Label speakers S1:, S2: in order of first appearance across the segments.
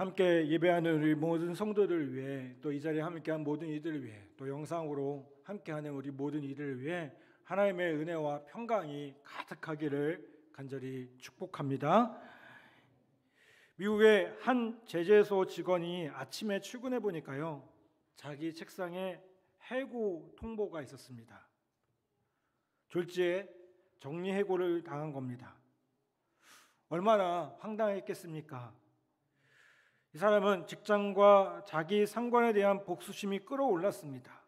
S1: 함께 예배하는 우리 모든 성도들을 위해, 또 이 자리에 함께한 모든 이들을 위해, 또 영상으로 함께하는 우리 모든 이들을 위해 하나님의 은혜와 평강이 가득하기를 간절히 축복합니다. 미국의 한 제재소 직원이 아침에 출근해 보니까요, 자기 책상에 해고 통보가 있었습니다. 졸지에 정리해고를 당한 겁니다. 얼마나 황당했겠습니까? 이 사람은 직장과 자기 상관에 대한 복수심이 끌어올랐습니다.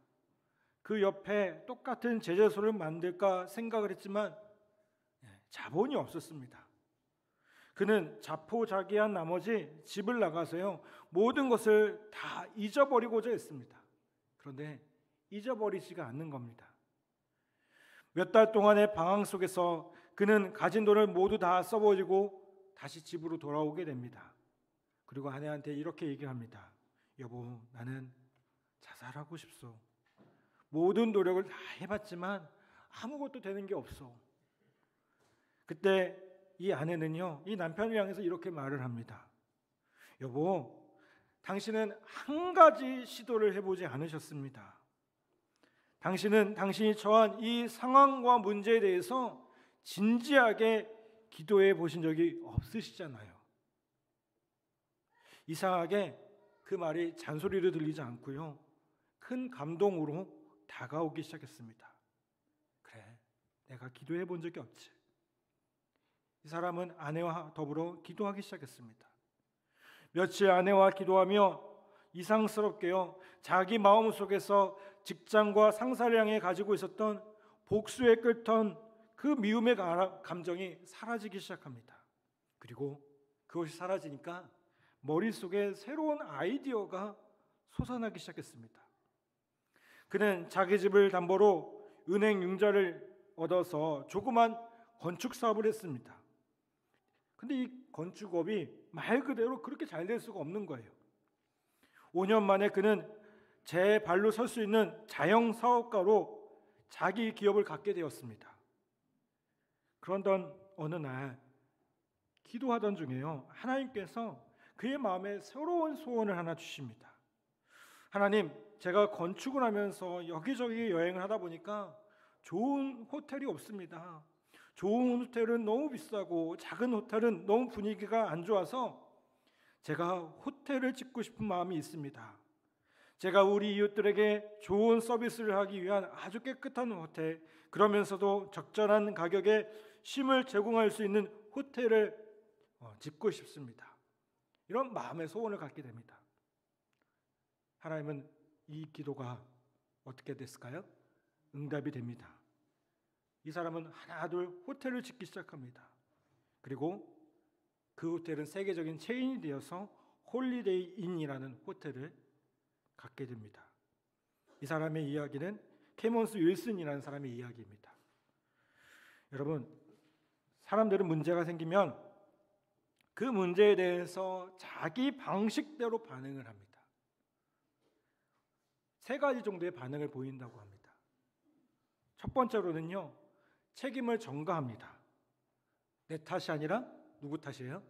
S1: 그 옆에 똑같은 제재소를 만들까 생각을 했지만 자본이 없었습니다. 그는 자포자기한 나머지 집을 나가서요, 모든 것을 다 잊어버리고자 했습니다. 그런데 잊어버리지가 않는 겁니다. 몇 달 동안의 방황 속에서 그는 가진 돈을 모두 다 써버리고 다시 집으로 돌아오게 됩니다. 그리고 아내한테 이렇게 얘기합니다. 여보, 나는 자살하고 싶소. 모든 노력을 다 해봤지만 아무것도 되는 게 없어. 그때 이 아내는요, 이 남편을 향해서 이렇게 말을 합니다. 여보, 당신은 한 가지 시도를 해보지 않으셨습니다. 당신은 당신이 처한 이 상황과 문제에 대해서 진지하게 기도해 보신 적이 없으시잖아요. 이상하게 그 말이 잔소리로 들리지 않고요, 큰 감동으로 다가오기 시작했습니다. 그래, 내가 기도해 본 적이 없지. 이 사람은 아내와 더불어 기도하기 시작했습니다. 며칠 아내와 기도하며 이상스럽게요, 자기 마음속에서 직장과 상사를 향해 가지고 있었던 복수에 끓던 그 미움의 감정이 사라지기 시작합니다. 그리고 그것이 사라지니까 머릿속에 새로운 아이디어가 솟아나기 시작했습니다. 그는 자기 집을 담보로 은행 융자를 얻어서 조그만 건축 사업을 했습니다. 근데 이 건축업이 말 그대로 그렇게 잘 될 수가 없는 거예요. 5년 만에 그는 제 발로 설 수 있는 자영 사업가로 자기 기업을 갖게 되었습니다. 그런던 어느 날 기도하던 중에요, 하나님께서 그의 마음에 새로운 소원을 하나 주십니다. 하나님, 제가 건축을 하면서 여기저기 여행을 하다 보니까 좋은 호텔이 없습니다. 좋은 호텔은 너무 비싸고 작은 호텔은 너무 분위기가 안 좋아서 제가 호텔을 짓고 싶은 마음이 있습니다. 제가 우리 이웃들에게 좋은 서비스를 하기 위한 아주 깨끗한 호텔, 그러면서도 적절한 가격에 쉼을 제공할 수 있는 호텔을 짓고 싶습니다. 이런 마음의 소원을 갖게 됩니다. 하나님은 이 기도가 어떻게 됐을까요? 응답이 됩니다. 이 사람은 하나둘 호텔을 짓기 시작합니다. 그리고 그 호텔은 세계적인 체인이 되어서 홀리데이 인이라는 호텔을 갖게 됩니다. 이 사람의 이야기는 케몬스 윌슨이라는 사람의 이야기입니다. 여러분, 사람들은 문제가 생기면 그 문제에 대해서 자기 방식대로 반응을 합니다. 3가지 정도의 반응을 보인다고 합니다. 첫 번째로는요, 책임을 전가합니다. 내 탓이 아니라 누구 탓이에요?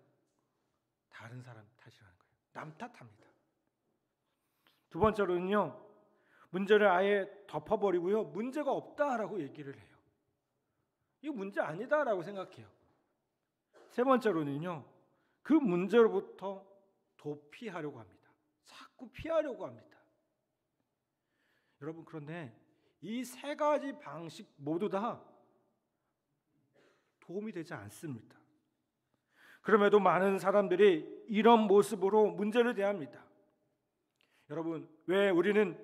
S1: 다른 사람 탓이라는 거예요. 남 탓합니다. 두 번째로는요, 문제를 아예 덮어버리고요, 문제가 없다라고 얘기를 해요. 이거 문제 아니다라고 생각해요. 세 번째로는요, 그 문제로부터 도피하려고 합니다. 자꾸 피하려고 합니다. 여러분, 그런데 이 3가지 방식 모두 다 도움이 되지 않습니다. 그럼에도 많은 사람들이 이런 모습으로 문제를 대합니다. 여러분, 왜 우리는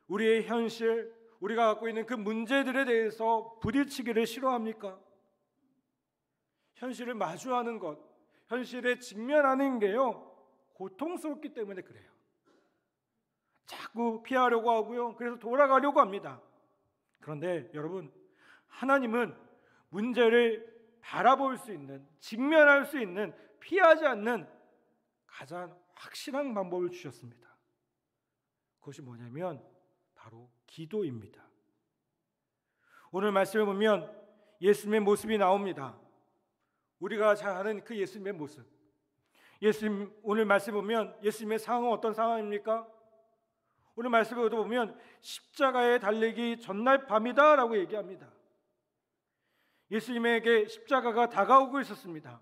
S1: 우리의 현실, 우리가 갖고 있는 그 문제들에 대해서 부딪히기를 싫어합니까? 현실을 마주하는 것, 현실에 직면하는 게요, 고통스럽기 때문에 그래요. 자꾸 피하려고 하고요, 그래서 돌아가려고 합니다. 그런데 여러분, 하나님은 문제를 바라볼 수 있는, 직면할 수 있는, 피하지 않는 가장 확실한 방법을 주셨습니다. 그것이 뭐냐면 바로 기도입니다. 오늘 말씀을 보면 예수님의 모습이 나옵니다. 우리가 잘 아는 그 예수님의 모습. 예수님 오늘 말씀 보면 예수님의 상황은 어떤 상황입니까? 오늘 말씀을 보면 십자가에 달리기 전날 밤이다라고 얘기합니다. 예수님에게 십자가가 다가오고 있었습니다.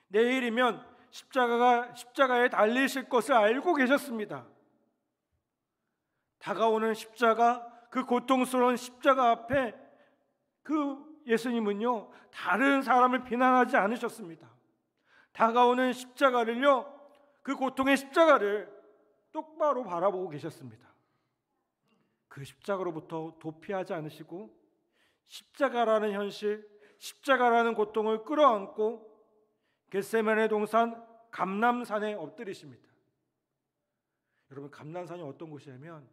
S1: 내일이면 십자가에 달리실 것을 알고 계셨습니다. 다가오는 십자가, 그 고통스러운 십자가 앞에 그 예수님은요, 다른 사람을 비난하지 않으셨습니다. 다가오는 십자가를요, 그 고통의 십자가를 똑바로 바라보고 계셨습니다. 그 십자가로부터 도피하지 않으시고 십자가라는 현실, 십자가라는 고통을 끌어안고 겟세마네 동산 감람산에 엎드리십니다. 여러분, 감람산이 어떤 곳이냐면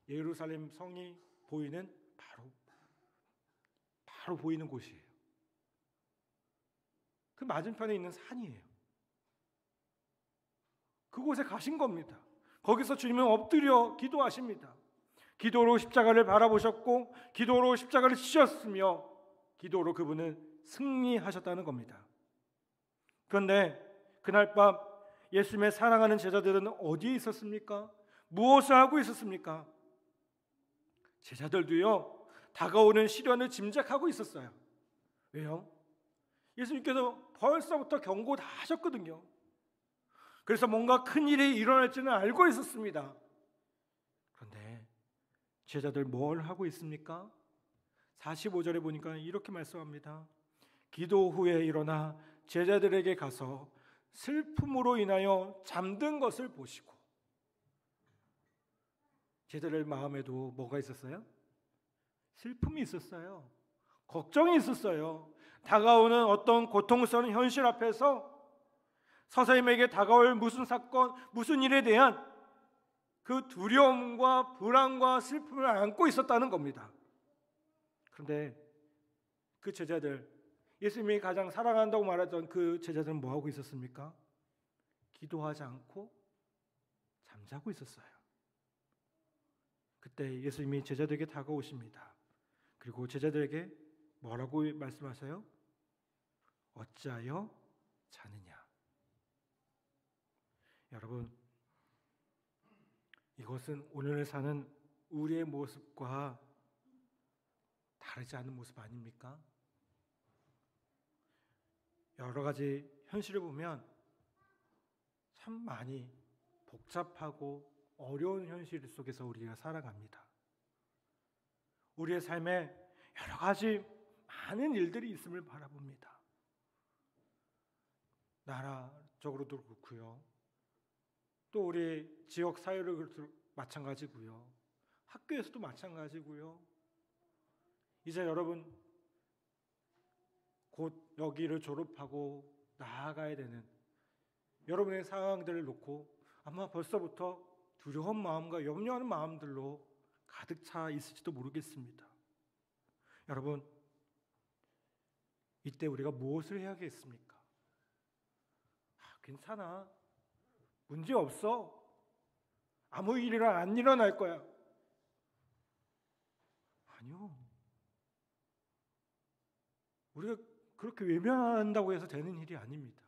S1: 예루살렘 성이 보이는 바로 보이는 곳이에요. 그 맞은편에 있는 산이에요. 그곳에 가신 겁니다. 거기서 주님은 엎드려 기도하십니다. 기도로 십자가를 바라보셨고 기도로 십자가를 치셨으며 기도로 그분은 승리하셨다는 겁니다. 그런데 그날 밤 예수님의 사랑하는 제자들은 어디에 있었습니까? 무엇을 하고 있었습니까? 제자들도요, 다가오는 시련을 짐작하고 있었어요. 왜요? 예수님께서 벌써부터 경고 다 하셨거든요. 그래서 뭔가 큰 일이 일어날지는 알고 있었습니다. 그런데 제자들 뭘 하고 있습니까? 45절에 보니까 이렇게 말씀합니다. 기도 후에 일어나 제자들에게 가서 슬픔으로 인하여 잠든 것을 보시고. 제자들 마음에도 뭐가 있었어요? 슬픔이 있었어요. 걱정이 있었어요. 다가오는 어떤 고통스러운 현실 앞에서 선생님에게 다가올 무슨 사건, 무슨 일에 대한 그 두려움과 불안과 슬픔을 안고 있었다는 겁니다. 그런데 그 제자들, 예수님이 가장 사랑한다고 말했던 그 제자들은 뭐 하고 있었습니까? 기도하지 않고 잠자고 있었어요. 그때 예수님이 제자들에게 다가오십니다. 그리고 제자들에게 뭐라고 말씀하세요? 어찌하여 자느냐? 여러분, 이것은 오늘 사는 우리의 모습과 다르지 않은 모습 아닙니까? 여러 가지 현실을 보면 참 많이 복잡하고 어려운 현실 속에서 우리가 살아갑니다. 우리의 삶에 여러 가지 많은 일들이 있음을 바라봅니다. 나라적으로도 그렇고요. 또 우리 지역 사회도 마찬가지고요. 학교에서도 마찬가지고요. 이제 여러분 곧 여기를 졸업하고 나아가야 되는 여러분의 상황들을 놓고 아마 벌써부터 두려운 마음과 염려하는 마음들로 가득 차 있을지도 모르겠습니다. 여러분, 이때 우리가 무엇을 해야겠습니까? 괜찮아. 문제 없어. 아무 일이나 안 일어날 거야. 아니요. 우리가 그렇게 외면한다고 해서 되는 일이 아닙니다.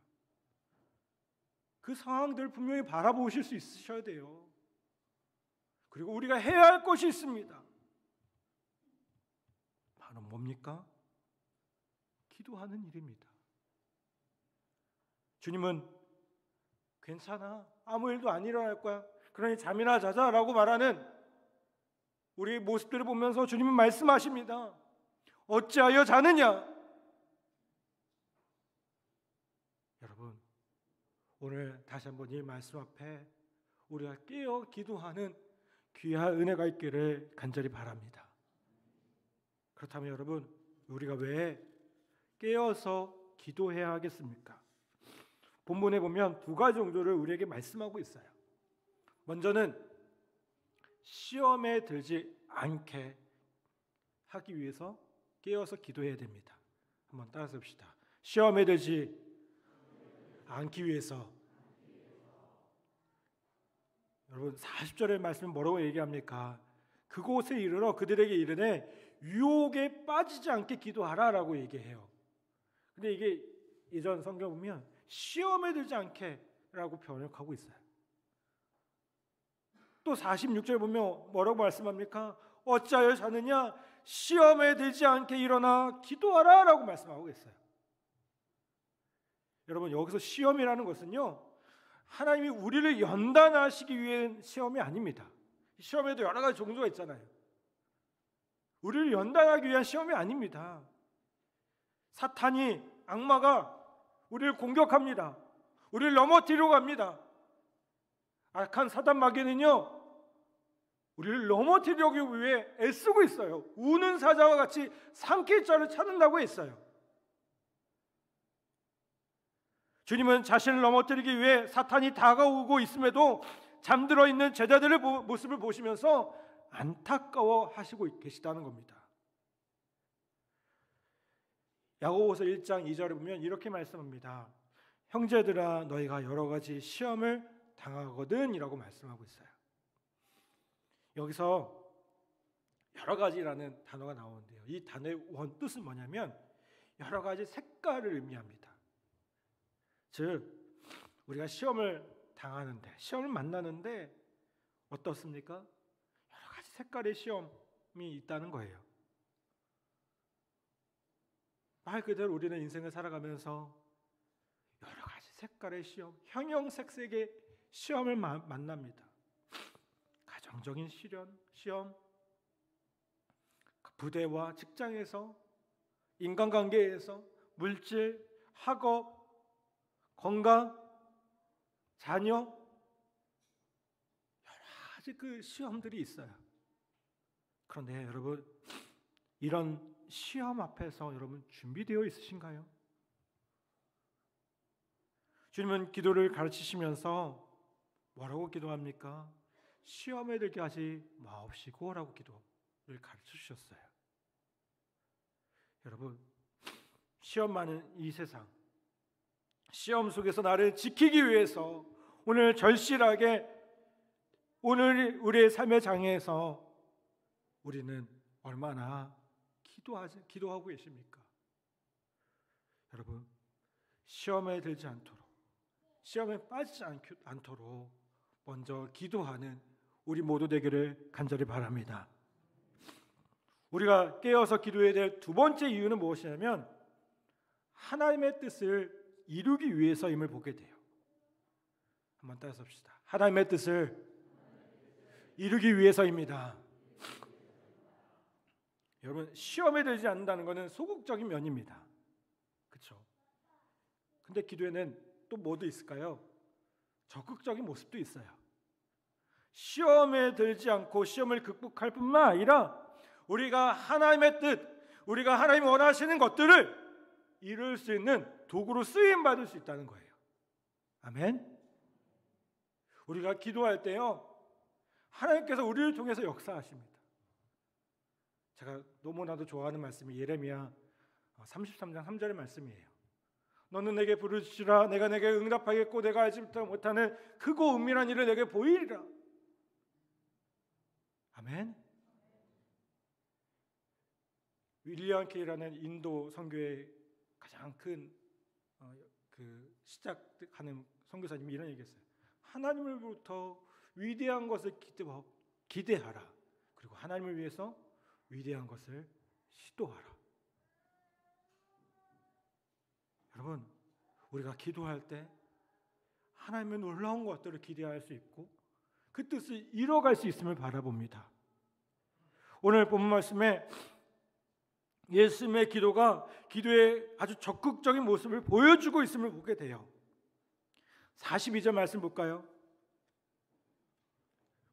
S1: 그 상황들을 분명히 바라보실 수 있으셔야 돼요. 그리고 우리가 해야 할 것이 있습니다. 바로 뭡니까? 기도하는 일입니다. 주님은 괜찮아. 아무 일도 안 일어날 거야. 그러니 잠이나 자자라고 말하는 우리의 모습들을 보면서 주님은 말씀하십니다. 어찌하여 자느냐? 여러분, 오늘 다시 한번 이 말씀 앞에 우리가 깨어 기도하는 귀한 은혜가 있기를 간절히 바랍니다. 그렇다면 여러분, 우리가 왜 깨어서 기도해야 하겠습니까? 본문에 보면 두 가지 정도를 우리에게 말씀하고 있어요. 먼저는 시험에 들지 않게 하기 위해서 깨어서 기도해야 됩니다. 한번 따라서 봅시다. 시험에 들지 않기 위해서. 여러분, 40절의 말씀은 뭐라고 얘기합니까? 그곳에 이르러 그들에게 이르되 유혹에 빠지지 않게 기도하라라고 얘기해요. 근데 이게 예전 성경 보면 시험에 들지 않게 라고 번역하고 있어요. 또 46절 보면 뭐라고 말씀합니까? 어찌하여 자느냐? 시험에 들지 않게 일어나 기도하라 라고 말씀하고 있어요. 여러분, 여기서 시험이라는 것은요, 하나님이 우리를 연단하시기 위한 시험이 아닙니다. 시험에도 여러 가지 종류가 있잖아요. 우리를 연단하기 위한 시험이 아닙니다. 사탄이, 악마가 우리를 공격합니다. 우리를 넘어뜨리려고 합니다. 악한 사단 마귀는요, 우리를 넘어뜨리려기 위해 애쓰고 있어요. 우는 사자와 같이 삼킬 자를 찾는다고 했어요. 주님은 자신을 넘어뜨리기 위해 사탄이 다가오고 있음에도 잠들어 있는 제자들의 모습을 보시면서 안타까워하시고 계시다는 겁니다. 야고보서 1장 2절에 보면 이렇게 말씀합니다. 형제들아, 너희가 여러 가지 시험을 당하거든 이라고 말씀하고 있어요. 여기서 여러 가지라는 단어가 나오는데요, 이 단어의 원뜻은 뭐냐면 여러 가지 색깔을 의미합니다. 즉, 우리가 시험을 당하는데, 시험을 만나는데 어떻습니까? 여러 가지 색깔의 시험이 있다는 거예요. 말 그대로 우리는 인생을 살아가면서 여러 가지 색깔의 시험, 형형색색의 시험을 만납니다. 가정적인 시험, 부대와 직장에서, 인간관계에서, 물질, 학업, 건강, 자녀, 여러 가지 그 시험들이 있어요. 그런데 여러분, 이런 시험 앞에서 여러분 준비되어 있으신가요? 주님은 기도를 가르치시면서 뭐라고 기도합니까? 시험에 들게 하지 마옵시고라고 기도를 가르쳐 주셨어요. 여러분, 시험 많은 이 세상, 시험 속에서 나를 지키기 위해서 오늘 절실하게, 오늘 우리의 삶의 장에서 우리는 얼마나 기도하고 계십니까? 여러분, 시험에 들지 않도록, 시험에 빠지지 않도록 먼저 기도하는 우리 모두 되기를 간절히 바랍니다. 우리가 깨어서 기도해야 될 두 번째 이유는 무엇이냐면 하나님의 뜻을 이루기 위해서임을 보게 돼요. 한번 따라서 봅시다. 하나님의 뜻을 이루기 위해서입니다. 여러분, 시험에 들지 않는다는 것은 소극적인 면입니다. 그렇죠? 근데 기도에는 또 뭐도 있을까요? 적극적인 모습도 있어요. 시험에 들지 않고 시험을 극복할 뿐만 아니라 우리가 하나님의 뜻, 우리가 하나님이 원하시는 것들을 이룰 수 있는 도구로 쓰임 받을 수 있다는 거예요. 아멘. 우리가 기도할 때요, 하나님께서 우리를 통해서 역사하십니다. 제가 너무나도 좋아하는 말씀이 예레미야 33장 3절의 말씀이에요. 너는 내게 부르시라, 내가 내게 응답하겠고 내가 알지 못하는 크고 은밀한 일을 내게 보이리라. 아멘. 윌리엄 케이라는 인도 선교의 가장 큰 시작하는 선교사님이 이런 얘기했어요. 하나님으로부터 위대한 것을 기대하라. 그리고 하나님을 위해서 위대한 것을 시도하라. 여러분, 우리가 기도할 때 하나님의 놀라운 것들을 기대할 수 있고 그 뜻을 이뤄갈 수 있음을 바라봅니다. 오늘 본문 말씀에 예수님의 기도가 기도의 아주 적극적인 모습을 보여주고 있음을 보게 돼요. 42절 말씀 볼까요?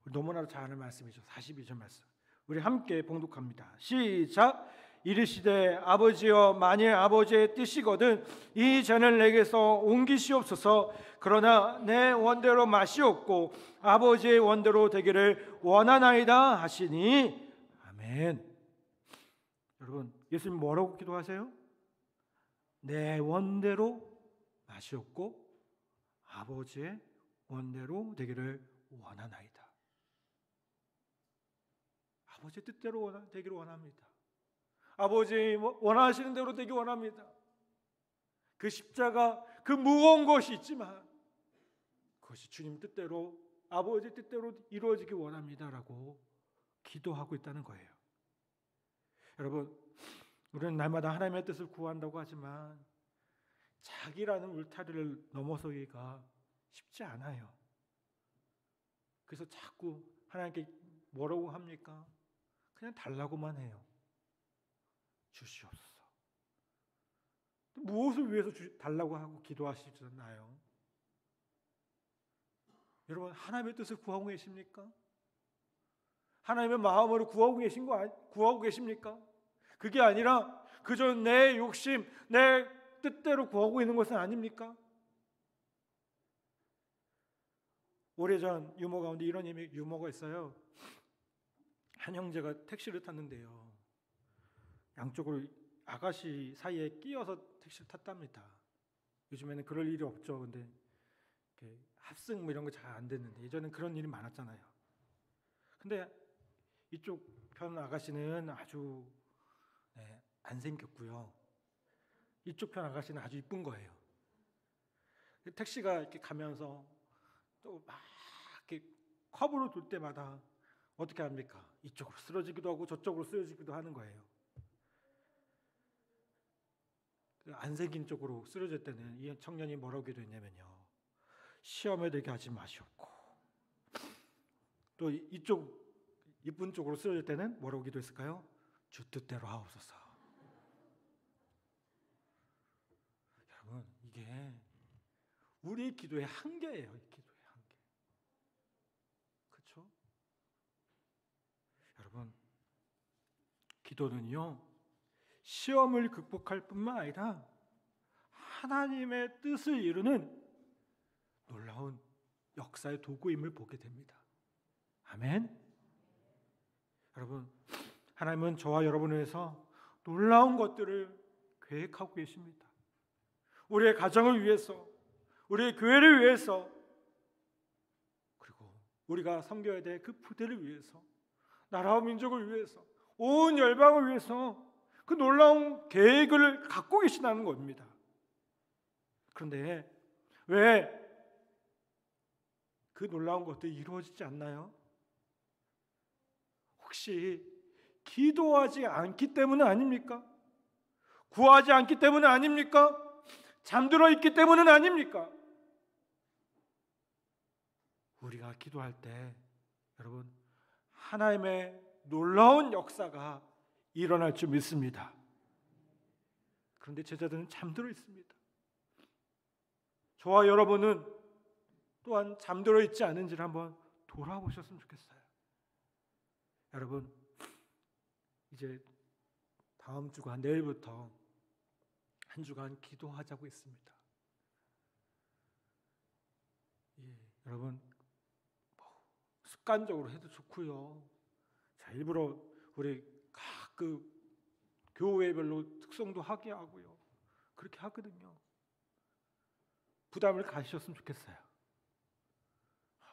S1: 너무나도 잘 아는 말씀이죠. 42절 말씀. 우리 함께 봉독합니다. 시작. 이르시되 아버지여, 만일 아버지의 뜻이거든 이 잔을 내게서 옮기시옵소서. 그러나 내 원대로 마시옵고 아버지의 원대로 되기를 원하나이다 하시니. 아멘. 여러분, 예수님 뭐라고 기도하세요? 내 원대로 마시옵고 아버지의 원대로 되기를 원하나이다. 아버지의 뜻대로 되기를 원합니다. 아버지 원하시는 대로 되기 원합니다. 그 십자가, 그 무거운 것이 있지만 그것이 주님 뜻대로, 아버지 뜻대로 이루어지기 원합니다라고 기도하고 있다는 거예요. 여러분, 우리는 날마다 하나님의 뜻을 구한다고 하지만 자기라는 울타리를 넘어서기가 쉽지 않아요. 그래서 자꾸 하나님께 뭐라고 합니까? 그냥 달라고만 해요. 주시옵소서. 무엇을 위해서 달라고 하고 기도하시지 않나요? 여러분, 하나님의 뜻을 구하고 계십니까? 하나님의 마음으로 구하고 계십니까? 그게 아니라 그저 내 욕심, 내 뜻대로 구하고 있는 것은 아닙니까? 오래전 유머 가운데 이런 유머가 있어요. 한 형제가 택시를 탔는데요, 양쪽으로 아가씨 사이에 끼어서 택시를 탔답니다. 요즘에는 그럴 일이 없죠. 근데 합승 뭐 이런 거 잘 안 됐는데 예전엔 그런 일이 많았잖아요. 근데 이쪽 편 아가씨는 아주 안 생겼고요, 이쪽 편 아가씨는 아주 이쁜 거예요. 택시가 이렇게 가면서 또 막 이렇게 커브로 돌 때마다 어떻게 합니까? 이쪽으로 쓰러지기도 하고 저쪽으로 쓰러지기도 하는 거예요. 안 생긴 쪽으로 쓰러질 때는 이 청년이 뭐라고 기도했냐면요, 시험에 들게 하지 마시옵고, 또 이쪽 이쁜 쪽으로 쓰러질 때는 뭐라고 기도했을까요? 주 뜻대로 하옵소서. 여러분, 이게 우리의 기도의 한계예요. 이 기도의 한계. 그렇죠? 여러분, 기도는요, 시험을 극복할 뿐만 아니라 하나님의 뜻을 이루는 놀라운 역사의 도구임을 보게 됩니다. 아멘. 여러분, 하나님은 저와 여러분을 위해서 놀라운 것들을 계획하고 계십니다. 우리의 가정을 위해서, 우리의 교회를 위해서, 그리고 우리가 섬겨야 될 그 부대를 위해서, 나라와 민족을 위해서, 온 열방을 위해서 그 놀라운 계획을 갖고 계시다는 겁니다. 그런데 왜 그 놀라운 것들이 이루어지지 않나요? 혹시 기도하지 않기 때문은 아닙니까? 구하지 않기 때문은 아닙니까? 잠들어 있기 때문은 아닙니까? 우리가 기도할 때 여러분, 하나님의 놀라운 역사가 일어날 줄 믿습니다. 그런데 제자들은 잠들어 있습니다. 저와 여러분은 또한 잠들어 있지 않은지를 한번 돌아보셨으면 좋겠어요. 여러분, 이제 다음 주간 내일부터 한 주간 기도하자고 했습니다. 여러분, 습관적으로 해도 좋고요. 자, 일부러 우리 각 교회별로 특성도 하게 하고요. 그렇게 하거든요. 부담을 가지셨으면 좋겠어요.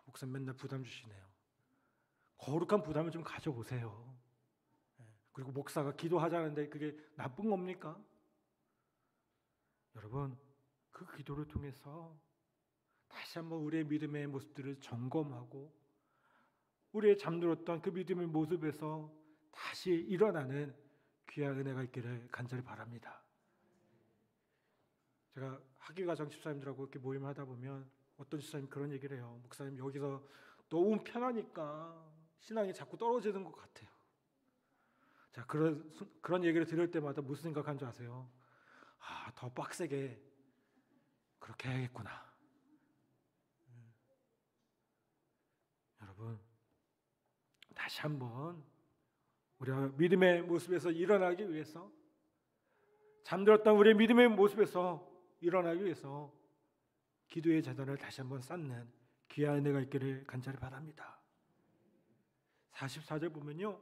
S1: 목사님 맨날 부담 주시네요. 거룩한 부담을 좀 가져보세요. 그리고 목사가 기도하자는데 그게 나쁜 겁니까? 여러분, 그 기도를 통해서 다시 한번 우리의 믿음의 모습들을 점검하고 우리의 잠들었던 그 믿음의 모습에서 다시 일어나는 귀한 은혜가 있기를 간절히 바랍니다. 제가 학위과정 집사님들하고 이렇게 모임을 하다 보면 어떤 집사님 그런 얘기를 해요. 목사님, 여기서 너무 편하니까 신앙이 자꾸 떨어지는 것 같아요. 자, 그런 얘기를 들을 때마다 무슨 생각한 줄 아세요? 더 빡세게 그렇게 해야겠구나. 여러분, 다시 한번 우리가 믿음의 모습에서 일어나기 위해서, 잠들었던 우리의 믿음의 모습에서 일어나기 위해서 기도의 재단을 다시 한번 쌓는 귀한 은혜가 있기를 간절히 바랍니다. 44절 보면요,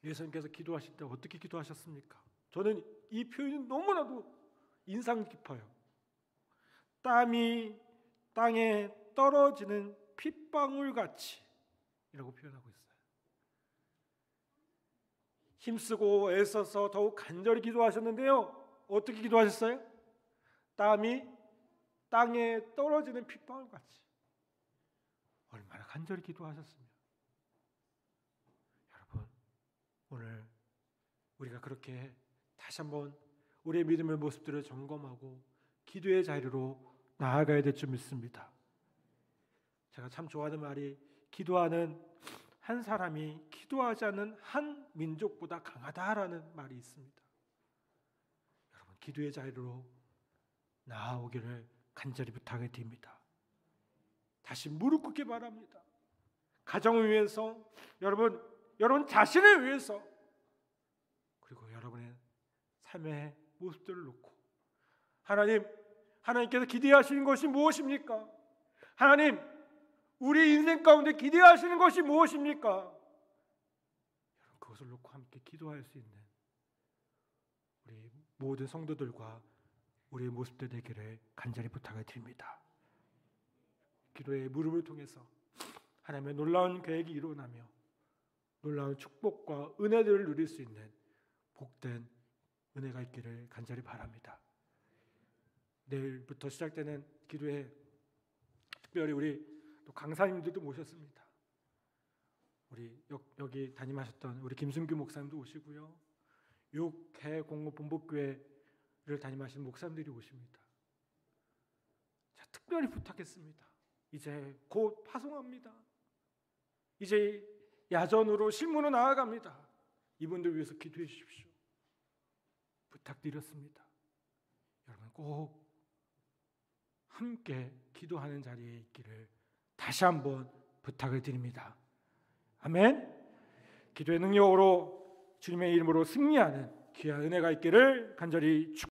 S1: 예수님께서 기도하실 때 어떻게 기도하셨습니까? 저는 이 표현이 너무나도 인상 깊어요. 땀이 땅에 떨어지는 핏방울같이 이라고 표현하고 있어요. 힘쓰고 애써서 더욱 간절히 기도하셨는데요, 어떻게 기도하셨어요? 땀이 땅에 떨어지는 핏방울 같이 얼마나 간절히 기도하셨으며, 여러분 오늘 우리가 그렇게 다시 한번 우리의 믿음의 모습들을 점검하고 기도의 자리로 나아가야 될 줄 믿습니다. 제가 참 좋아하는 말이, 기도하는 한 사람이 기도하지 않는 한 민족보다 강하다라는 말이 있습니다. 여러분 기도의 자리로 나아오기를 간절히 부탁을 드립니다. 다시 무릎 꿇기 바랍니다. 가정을 위해서, 여러분 자신을 위해서, 그리고 여러분의 삶의 모습들을 놓고 하나님께서 기대하시는 것이 무엇입니까? 하나님, 우리 인생 가운데 기대하시는 것이 무엇입니까? 여러분 그것을 놓고 함께 기도할 수 있는 우리 모든 성도들과 우리의 모습들 되기를 간절히 부탁을 드립니다. 기도의 무릎을 통해서 하나님의 놀라운 계획이 일어나며 놀라운 축복과 은혜들을 누릴 수 있는 복된 은혜가 있기를 간절히 바랍니다. 내일부터 시작되는 기도에 특별히 우리 또 강사님들도 모셨습니다. 우리 여기 담임하셨던 우리 김순규 목사님도 오시고요, 6회 공무 본복교회를 담임하시는 목사님들이 오십니다. 자, 특별히 부탁했습니다. 이제 곧 파송합니다. 이제 야전으로 실무로 나아갑니다. 이분들 위해서 기도해 주십시오. 부탁드렸습니다. 여러분 꼭 함께 기도하는 자리에 있기를 다시 한번 부탁을 드립니다. 아멘. 기도의 능력으로 주님의 이름으로 승리하는 귀한 은혜가 있기를 간절히 축복합니다.